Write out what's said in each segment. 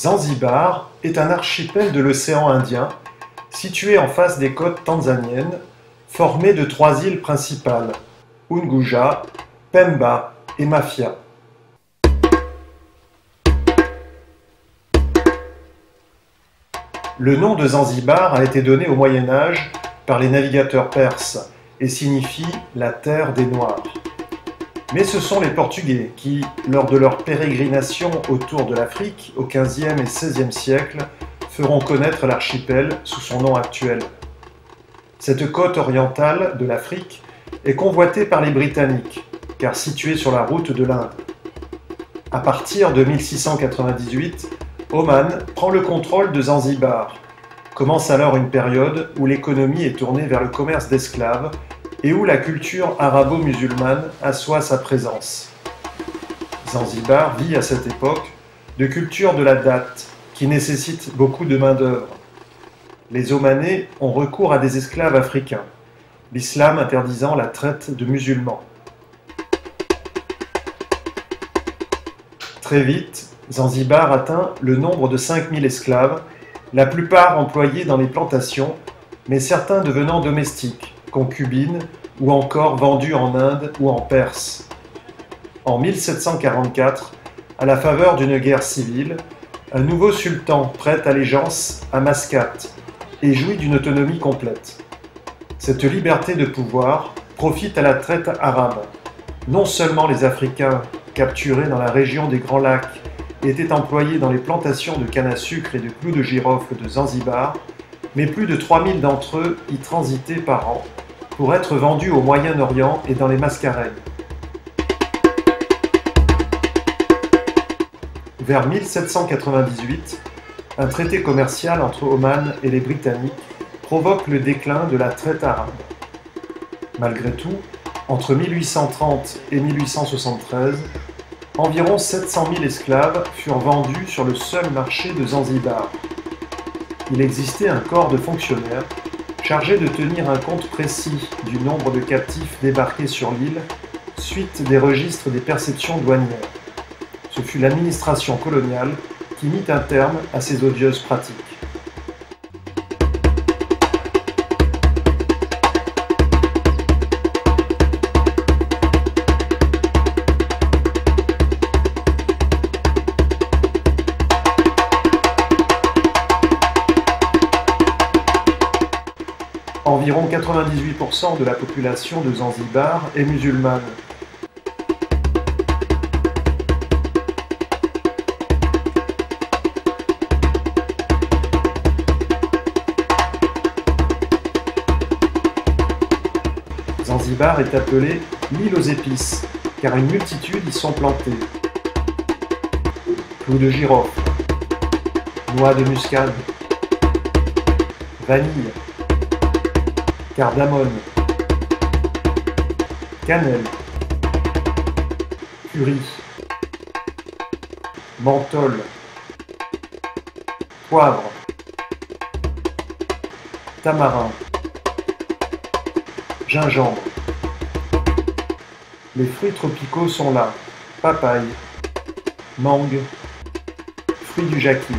Zanzibar est un archipel de l'océan Indien, situé en face des côtes tanzaniennes, formé de 3 îles principales, Unguja, Pemba et Mafia. Le nom de Zanzibar a été donné au Moyen Âge par les navigateurs perses et signifie « la terre des Noirs ». Mais ce sont les Portugais qui, lors de leur pérégrination autour de l'Afrique au XVe et XVIe siècle, feront connaître l'archipel sous son nom actuel. Cette côte orientale de l'Afrique est convoitée par les Britanniques, car située sur la route de l'Inde. À partir de 1698, Oman prend le contrôle de Zanzibar. Commence alors une période où l'économie est tournée vers le commerce d'esclaves et où la culture arabo-musulmane assoit sa présence. Zanzibar vit à cette époque de culture de la date, qui nécessite beaucoup de main-d'œuvre. Les Omanais ont recours à des esclaves africains, l'islam interdisant la traite de musulmans. Très vite, Zanzibar atteint le nombre de 5000 esclaves, la plupart employés dans les plantations, mais certains devenant domestiques, concubines ou encore vendus en Inde ou en Perse. En 1744, à la faveur d'une guerre civile, un nouveau sultan prête allégeance à Mascate et jouit d'une autonomie complète. Cette liberté de pouvoir profite à la traite arabe. Non seulement les Africains capturés dans la région des Grands Lacs étaient employés dans les plantations de canne à sucre et de clous de girofle de Zanzibar, mais plus de 3000 d'entre eux y transitaient par an pour être vendus au Moyen-Orient et dans les Mascareignes. Vers 1798, un traité commercial entre Oman et les Britanniques provoque le déclin de la traite arabe. Malgré tout, entre 1830 et 1873, environ 700 000 esclaves furent vendus sur le seul marché de Zanzibar. Il existait un corps de fonctionnaires chargé de tenir un compte précis du nombre de captifs débarqués sur l'île suite des registres des perceptions douanières. Ce fut l'administration coloniale qui mit un terme à ces odieuses pratiques. Environ 98% de la population de Zanzibar est musulmane. Zanzibar est appelée l'île aux épices, car une multitude y sont plantées. Clous de girofle, noix de muscade, vanille, cardamone, cannelle, curry, menthol, poivre, tamarin, gingembre. Les fruits tropicaux sont là, papaye, mangue, fruits du jacquier.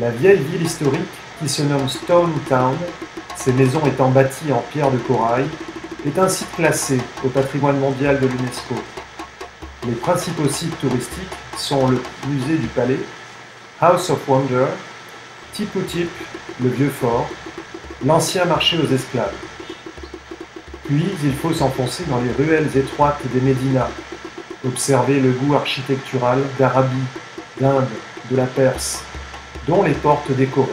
La vieille ville historique, qui se nomme Stone Town, ses maisons étant bâties en pierre de corail, est un site classé au patrimoine mondial de l'UNESCO. Les principaux sites touristiques sont le musée du palais, House of Wonder, Tipu Tip, le vieux fort, l'ancien marché aux esclaves. Puis il faut s'enfoncer dans les ruelles étroites des médinas, observer le goût architectural d'Arabie, d'Inde, de la Perse, dont les portes décorées.